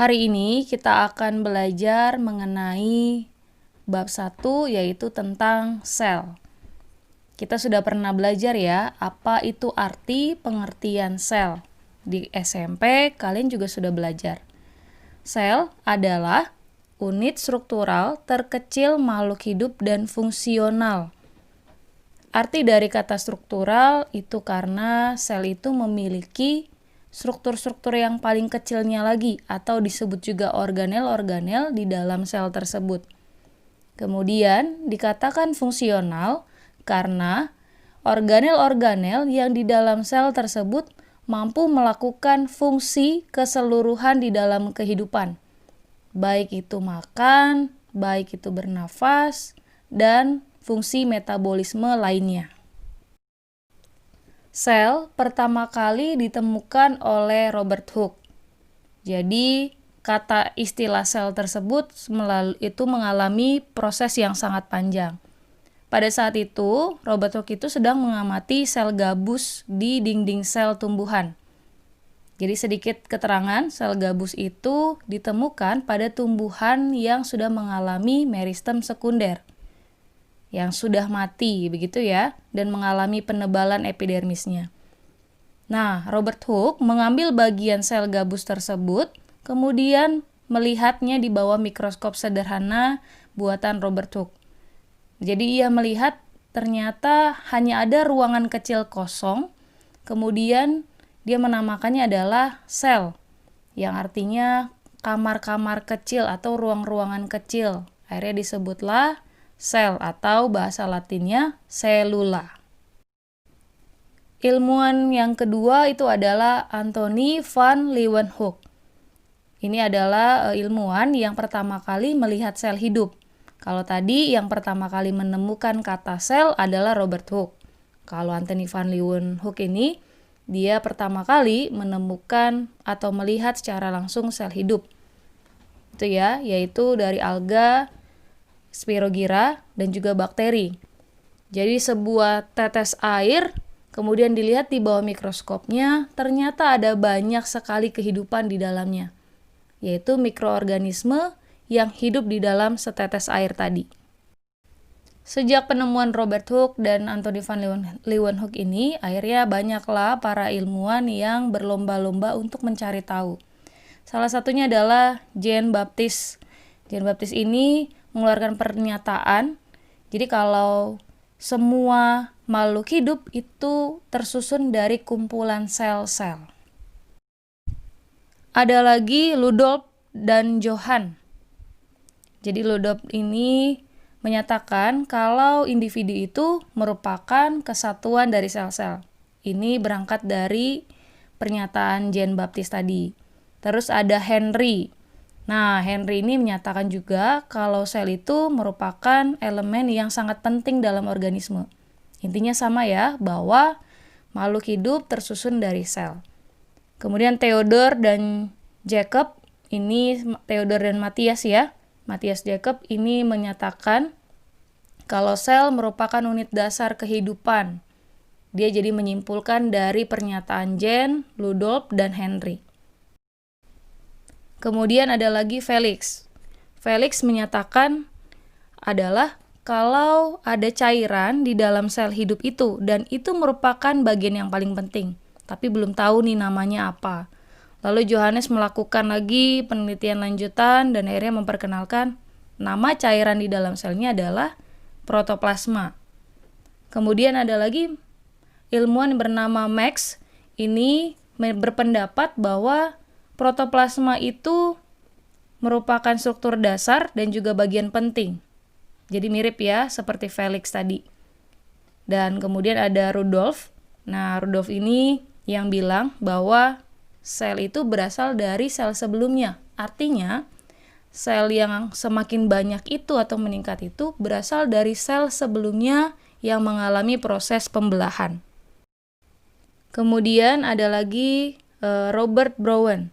Hari ini kita akan belajar mengenai bab 1 yaitu tentang sel. Kita sudah pernah belajar ya, apa itu arti pengertian sel. Di SMP kalian juga sudah belajar. Sel adalah unit struktural terkecil makhluk hidup dan fungsional. Arti dari kata struktural itu karena sel itu memiliki struktur-struktur yang paling kecilnya lagi atau disebut juga organel-organel di dalam sel tersebut. Kemudian dikatakan fungsional karena organel-organel yang di dalam sel tersebut mampu melakukan fungsi keseluruhan di dalam kehidupan. Baik itu makan, baik itu bernafas, dan fungsi metabolisme lainnya. Sel pertama kali ditemukan oleh Robert Hooke. Jadi, kata istilah sel tersebut itu mengalami proses yang sangat panjang. Pada saat itu, Robert Hooke itu sedang mengamati sel gabus di dinding sel tumbuhan. Jadi sedikit keterangan, sel gabus itu ditemukan pada tumbuhan yang sudah mengalami meristem sekunder, yang sudah mati begitu ya, dan mengalami penebalan epidermisnya. Nah, Robert Hooke mengambil bagian sel gabus tersebut, kemudian melihatnya di bawah mikroskop sederhana buatan Robert Hooke. Jadi ia melihat ternyata hanya ada ruangan kecil kosong, kemudian dia menamakannya adalah sel, yang artinya kamar-kamar kecil atau ruang-ruangan kecil. Akhirnya disebutlah sel atau bahasa Latinnya cellula. Ilmuwan yang kedua itu adalah Antony van Leeuwenhoek. Ini adalah ilmuwan yang pertama kali melihat sel hidup. Kalau tadi yang pertama kali menemukan kata sel adalah Robert Hooke. Kalau Antony van Leeuwenhoek ini, dia pertama kali menemukan atau melihat secara langsung sel hidup. Itu ya, yaitu dari alga, Spirogyra, dan juga bakteri. Jadi sebuah tetes air, kemudian dilihat di bawah mikroskopnya, ternyata ada banyak sekali kehidupan di dalamnya, yaitu mikroorganisme yang hidup di dalam setetes air tadi. Sejak penemuan Robert Hooke dan Antony van Leeuwenhoek ini, akhirnya banyaklah para ilmuwan yang berlomba-lomba untuk mencari tahu. Salah satunya adalah Jean-Baptiste. Jean-Baptiste ini mengeluarkan pernyataan, jadi kalau semua makhluk hidup itu tersusun dari kumpulan sel-sel. Ada lagi Rudolf dan Johann. Jadi Rudolf ini menyatakan kalau individu itu merupakan kesatuan dari sel-sel. Ini berangkat dari pernyataan Jean-Baptiste tadi. Terus ada Henry. Nah, Henry ini menyatakan juga kalau sel itu merupakan elemen yang sangat penting dalam organisme. Intinya sama ya, bahwa makhluk hidup tersusun dari sel. Kemudian Theodor dan Jacob, ini Theodor dan Matthias ya. Matthias Jacob ini menyatakan kalau sel merupakan unit dasar kehidupan. Dia jadi menyimpulkan dari pernyataan Jean, Rudolf, dan Henry. Kemudian ada lagi Felix. Felix menyatakan adalah kalau ada cairan di dalam sel hidup itu, dan itu merupakan bagian yang paling penting, tapi belum tahu nih namanya apa. Lalu Johannes melakukan lagi penelitian lanjutan dan akhirnya memperkenalkan nama cairan di dalam selnya adalah protoplasma. Kemudian ada lagi ilmuwan bernama Max, ini berpendapat bahwa protoplasma itu merupakan struktur dasar dan juga bagian penting. Jadi mirip ya seperti Felix tadi. Dan kemudian ada Rudolf. Nah, Rudolf ini yang bilang bahwa sel itu berasal dari sel sebelumnya. Artinya, sel yang semakin banyak itu atau meningkat itu berasal dari sel sebelumnya yang mengalami proses pembelahan. Kemudian ada lagi Robert Brown.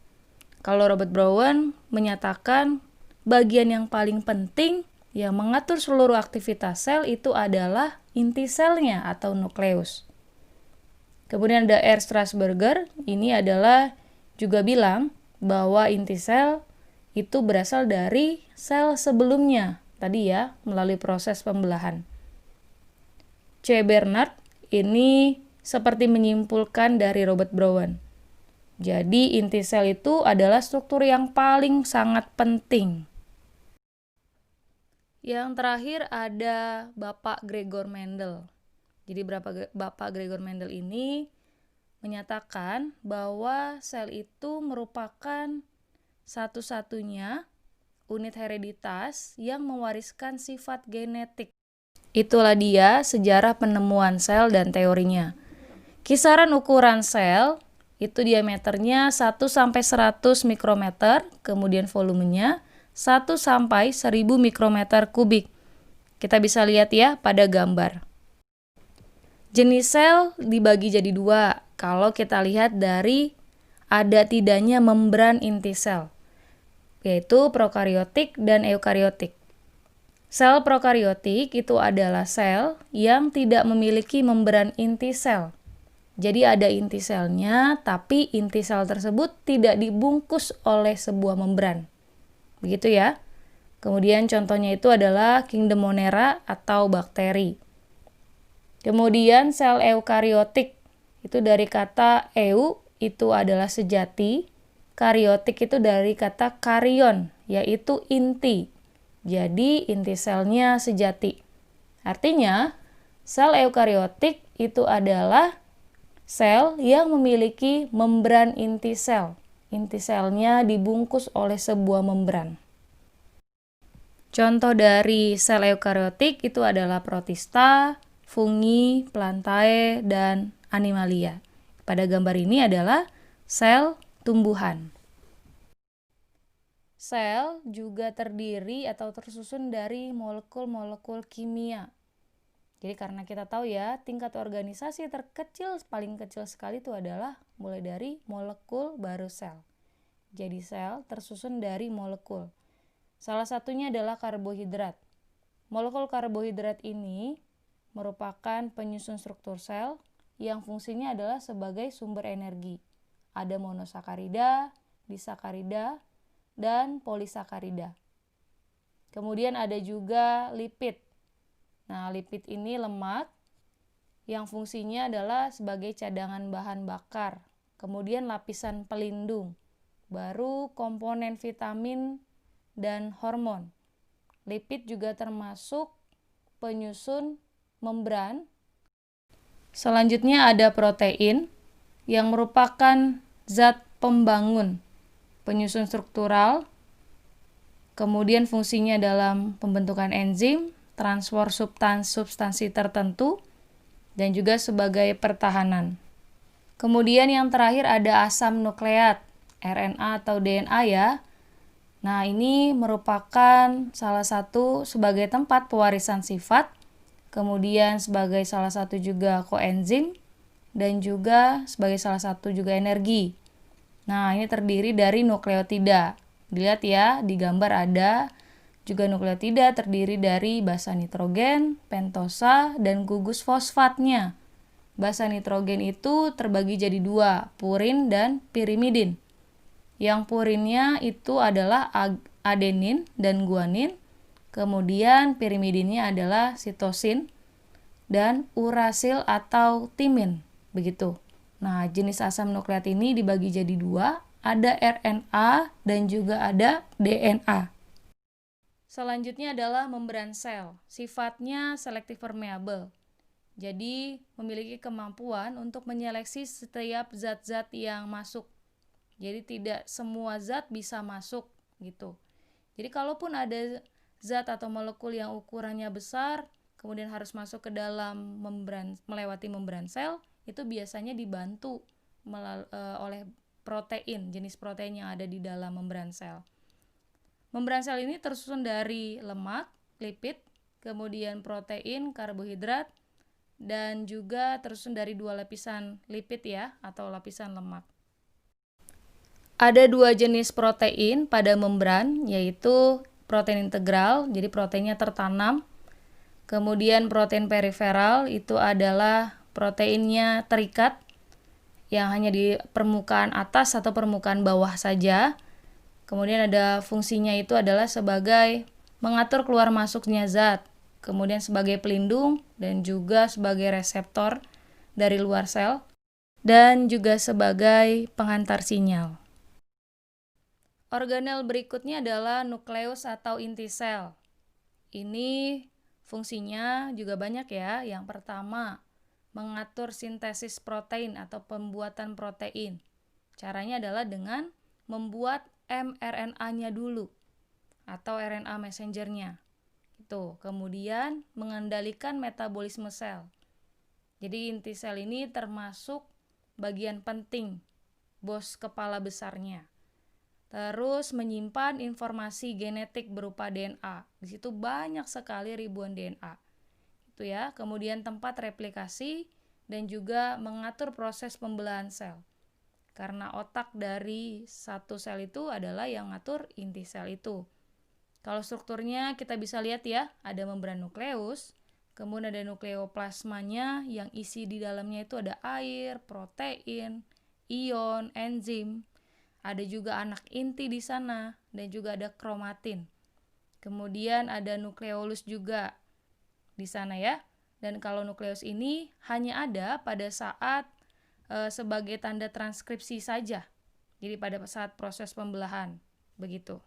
Kalau Robert Brown menyatakan bagian yang paling penting yang mengatur seluruh aktivitas sel itu adalah inti selnya atau nukleus. Kemudian ada R. Strasburger, ini adalah juga bilang bahwa inti sel itu berasal dari sel sebelumnya, tadi ya, melalui proses pembelahan. C. Bernard ini seperti menyimpulkan dari Robert Brown. Jadi inti sel itu adalah struktur yang paling sangat penting. Yang terakhir ada Bapak Gregor Mendel. Jadi Bapak Gregor Mendel ini menyatakan bahwa sel itu merupakan satu-satunya unit hereditas yang mewariskan sifat genetik. Itulah dia sejarah penemuan sel dan teorinya. Kisaran ukuran sel itu diameternya 1-100 mikrometer, kemudian volumenya 1-1000 mikrometer kubik. Kita bisa lihat ya pada gambar. Jenis sel dibagi jadi dua. Kalau kita lihat dari ada tidaknya membran inti sel, yaitu prokariotik dan eukariotik. Sel prokariotik itu adalah sel yang tidak memiliki membran inti sel. Jadi ada inti selnya, tapi inti sel tersebut tidak dibungkus oleh sebuah membran. Begitu ya. Kemudian contohnya itu adalah Kingdom Monera atau bakteri. Kemudian sel eukariotik itu dari kata eu, itu adalah sejati. Kariotik itu dari kata karion, yaitu inti. Jadi inti selnya sejati. Artinya sel eukariotik itu adalah sel yang memiliki membran inti sel. Inti selnya dibungkus oleh sebuah membran. Contoh dari sel eukariotik itu adalah protista, fungi, plantae, dan animalia. Pada gambar ini adalah sel tumbuhan. Sel juga terdiri atau tersusun dari molekul-molekul kimia. Jadi karena kita tahu ya, tingkat organisasi terkecil, paling kecil sekali itu adalah mulai dari molekul baru sel. Jadi sel tersusun dari molekul. Salah satunya adalah karbohidrat. Molekul karbohidrat ini merupakan penyusun struktur sel yang fungsinya adalah sebagai sumber energi. Ada monosakarida, disakarida, dan polisakarida. Kemudian ada juga lipid. Nah, lipid ini lemak yang fungsinya adalah sebagai cadangan bahan bakar. Kemudian lapisan pelindung. Baru komponen vitamin dan hormon. Lipid juga termasuk penyusun membran. Selanjutnya ada protein yang merupakan zat pembangun, penyusun struktural, kemudian fungsinya dalam pembentukan enzim, transfer substansi tertentu, dan juga sebagai pertahanan. Kemudian yang terakhir ada asam nukleat, RNA atau DNA ya. Nah, ini merupakan salah satu sebagai tempat pewarisan sifat, kemudian sebagai salah satu juga koenzim, dan juga sebagai salah satu juga energi. Nah, ini terdiri dari nukleotida. Dilihat ya, di gambar ada juga nukleotida terdiri dari basa nitrogen, pentosa, dan gugus fosfatnya. Basa nitrogen itu terbagi jadi dua, purin dan pirimidin. Yang purinnya itu adalah adenin dan guanin, kemudian pirimidinnya adalah sitosin dan urasil atau timin, begitu. Nah, jenis asam nukleat ini dibagi jadi dua, ada RNA dan juga ada DNA. Selanjutnya adalah membran sel, sifatnya selektif permeabel. Jadi, memiliki kemampuan untuk menyeleksi setiap zat-zat yang masuk. Jadi tidak semua zat bisa masuk gitu. Jadi kalaupun ada zat atau molekul yang ukurannya besar, kemudian harus masuk ke dalam membran, melewati membran sel, itu biasanya dibantu oleh protein, jenis protein yang ada di dalam membran sel. Membran sel ini tersusun dari lemak, lipid, kemudian protein, karbohidrat, dan juga tersusun dari dua lapisan lipid ya, atau lapisan lemak. Ada dua jenis protein pada membran, yaitu protein integral, jadi proteinnya tertanam. Kemudian protein periferal, itu adalah proteinnya terikat, yang hanya di permukaan atas atau permukaan bawah saja. Kemudian ada fungsinya itu adalah sebagai mengatur keluar masuknya zat, kemudian sebagai pelindung dan juga sebagai reseptor dari luar sel, dan juga sebagai pengantar sinyal. Organel berikutnya adalah nukleus atau inti sel. Ini fungsinya juga banyak ya. Yang pertama, mengatur sintesis protein atau pembuatan protein. Caranya adalah dengan membuat mRNA-nya dulu atau RNA messenger-nya. Kemudian mengendalikan metabolisme sel. Jadi inti sel ini termasuk bagian penting, bos kepala besarnya. Terus menyimpan informasi genetik berupa DNA. Di situ banyak sekali ribuan DNA. Itu ya. Kemudian tempat replikasi dan juga mengatur proses pembelahan sel. Karena otak dari satu sel itu adalah yang ngatur inti sel itu. Kalau strukturnya kita bisa lihat ya, ada membran nukleus, kemudian ada nukleoplasmanya yang isi di dalamnya itu ada air, protein, ion, enzim. Ada juga anak inti di sana dan juga ada kromatin. Kemudian ada nukleolus juga di sana ya. Dan kalau nukleus ini hanya ada pada saat sebagai tanda transkripsi saja. Jadi pada saat proses pembelahan, begitu.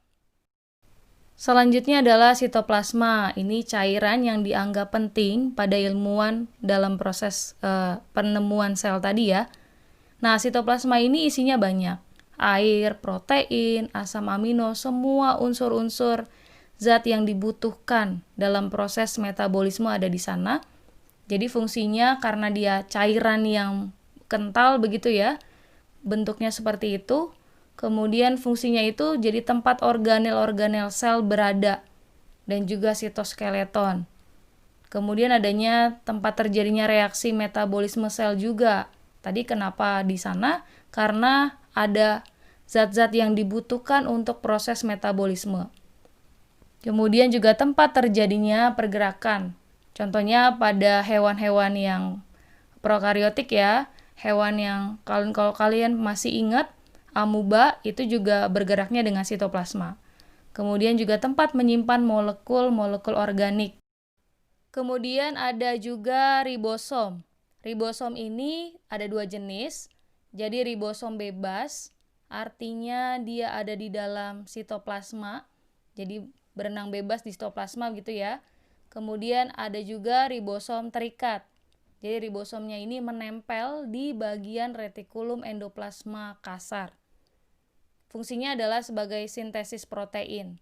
Selanjutnya adalah sitoplasma. Ini cairan yang dianggap penting pada ilmuwan dalam proses penemuan sel tadi ya. Nah, sitoplasma ini isinya banyak. Air, protein, asam amino, semua unsur-unsur zat yang dibutuhkan dalam proses metabolisme ada di sana. Jadi fungsinya karena dia cairan yang kental begitu ya, bentuknya seperti itu. Kemudian fungsinya itu jadi tempat organel-organel sel berada dan juga sitoskeleton. Kemudian adanya tempat terjadinya reaksi metabolisme sel juga. Tadi kenapa di sana? Karena ada zat-zat yang dibutuhkan untuk proses metabolisme. Kemudian juga tempat terjadinya pergerakan. Contohnya pada hewan-hewan yang prokariotik ya, hewan yang kalau kalian masih ingat, amuba itu juga bergeraknya dengan sitoplasma. Kemudian juga tempat menyimpan molekul-molekul organik. Kemudian ada juga ribosom. Ribosom ini ada dua jenis. Jadi ribosom bebas, artinya dia ada di dalam sitoplasma. Jadi berenang bebas di sitoplasma gitu ya. Kemudian ada juga ribosom terikat. Jadi ribosomnya ini menempel di bagian retikulum endoplasma kasar. Fungsinya adalah sebagai sintesis protein.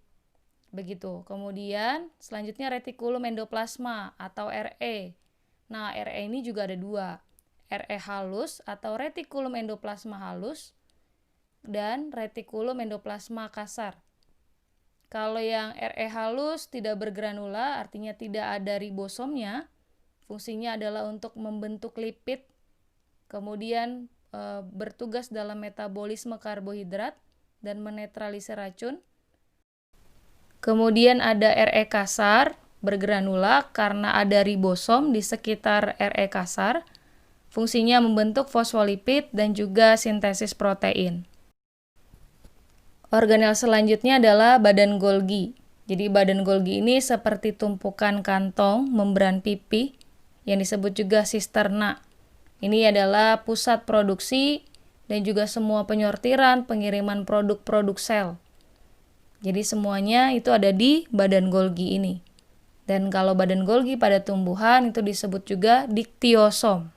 Begitu. Kemudian selanjutnya retikulum endoplasma atau RE. Nah, RE ini juga ada dua. RE halus atau retikulum endoplasma halus dan retikulum endoplasma kasar. Kalau yang RE halus tidak bergranula, artinya tidak ada ribosomnya. Fungsinya adalah untuk membentuk lipid, kemudian bertugas dalam metabolisme karbohidrat dan menetralisir racun. Kemudian ada RE kasar, bergranula karena ada ribosom di sekitar RE kasar. Fungsinya membentuk fosfolipid dan juga sintesis protein. Organel selanjutnya adalah badan Golgi. Jadi badan Golgi ini seperti tumpukan kantong membran pipi yang disebut juga sisterna. Ini adalah pusat produksi dan juga semua penyortiran, pengiriman produk-produk sel. Jadi semuanya itu ada di badan Golgi ini. Dan kalau badan Golgi pada tumbuhan itu disebut juga diktiosom.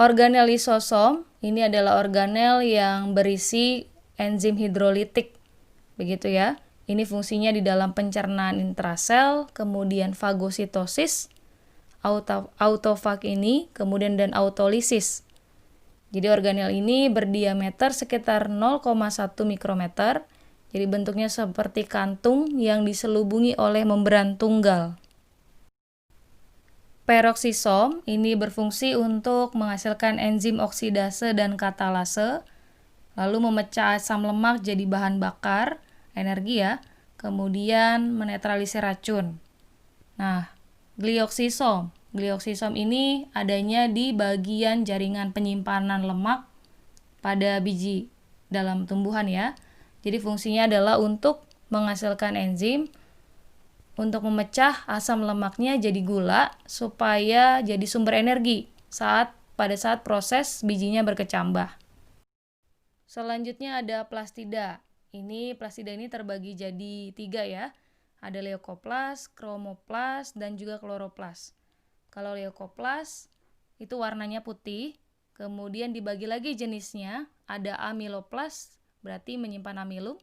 Organel lisosom ini adalah organel yang berisi enzim hidrolitik. Begitu ya. Ini fungsinya di dalam pencernaan intrasel, kemudian fagositosis, autofag ini, kemudian dan autolisis. Jadi organel ini berdiameter sekitar 0,1 mikrometer. Jadi bentuknya seperti kantung yang diselubungi oleh membran tunggal. Peroksisom ini berfungsi untuk menghasilkan enzim oksidase dan katalase, lalu memecah asam lemak jadi bahan bakar, energi ya, kemudian menetralisir racun. Nah, glioksisom. Glioksisom ini adanya di bagian jaringan penyimpanan lemak pada biji dalam tumbuhan ya. Jadi fungsinya adalah untuk menghasilkan enzim untuk memecah asam lemaknya jadi gula supaya jadi sumber energi pada saat proses bijinya berkecambah. Selanjutnya ada plastida. Plastida ini terbagi jadi 3 ya. Ada leukoplas, kromoplas, dan juga kloroplas. Kalau leukoplas itu warnanya putih, kemudian dibagi lagi jenisnya, ada amiloplas, berarti menyimpan amilum,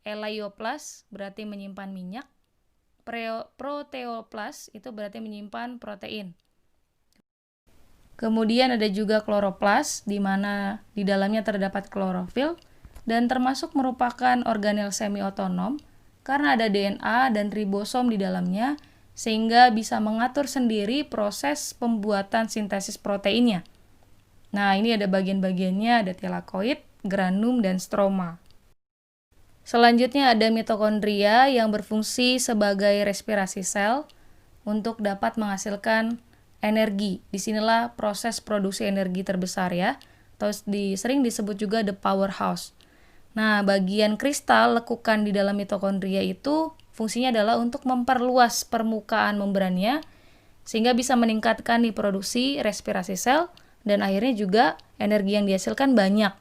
elaioplas, berarti menyimpan minyak, proteoplas, itu berarti menyimpan protein. Kemudian ada juga kloroplas, di mana di dalamnya terdapat klorofil, dan termasuk merupakan organel semi-otonom, karena ada DNA dan ribosom di dalamnya, sehingga bisa mengatur sendiri proses pembuatan sintesis proteinnya. Nah, ini ada bagian-bagiannya, ada tilakoid, granum, dan stroma. Selanjutnya ada mitokondria yang berfungsi sebagai respirasi sel untuk dapat menghasilkan energi. Disinilah proses produksi energi terbesar ya, atau sering disebut juga the powerhouse. Nah, bagian kristal lekukan di dalam mitokondria itu fungsinya adalah untuk memperluas permukaan membrannya sehingga bisa meningkatkan nih produksi respirasi sel dan akhirnya juga energi yang dihasilkan banyak.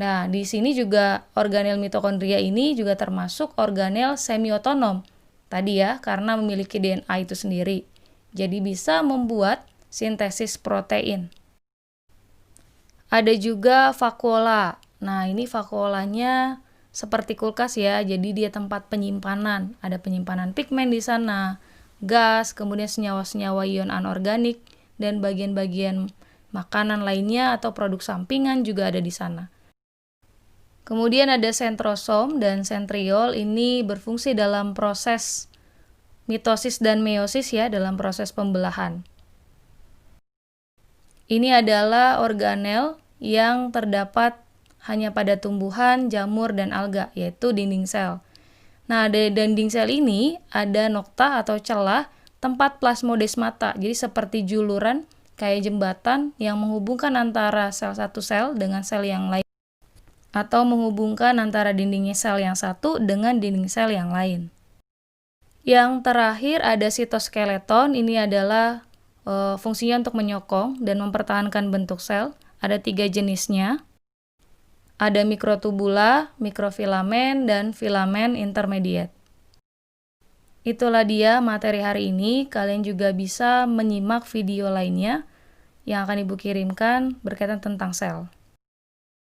Nah, di sini juga organel mitokondria ini juga termasuk organel semi-otonom. Tadi ya, karena memiliki DNA itu sendiri. Jadi bisa membuat sintesis protein. Ada juga vakuola. Nah, ini vakuolanya seperti kulkas ya, jadi dia tempat penyimpanan. Ada penyimpanan pigmen di sana, gas, kemudian senyawa-senyawa ion anorganik, dan bagian-bagian makanan lainnya atau produk sampingan juga ada di sana. Kemudian ada sentrosom dan sentriol, ini berfungsi dalam proses mitosis dan meiosis ya, dalam proses pembelahan. Ini adalah organel yang terdapat hanya pada tumbuhan, jamur, dan alga, yaitu dinding sel. Nah, di dinding sel ini ada nokta atau celah tempat plasmodesmata, jadi seperti juluran kayak jembatan yang menghubungkan antara satu sel dengan sel yang lain, atau menghubungkan antara dinding sel yang satu dengan dinding sel yang lain. Yang terakhir ada sitoskeleton, ini adalah fungsinya untuk menyokong dan mempertahankan bentuk sel. Ada 3 jenisnya. Ada mikrotubula, mikrofilamen, dan filamen intermediate. Itulah dia materi hari ini. Kalian juga bisa menyimak video lainnya yang akan Ibu kirimkan berkaitan tentang sel.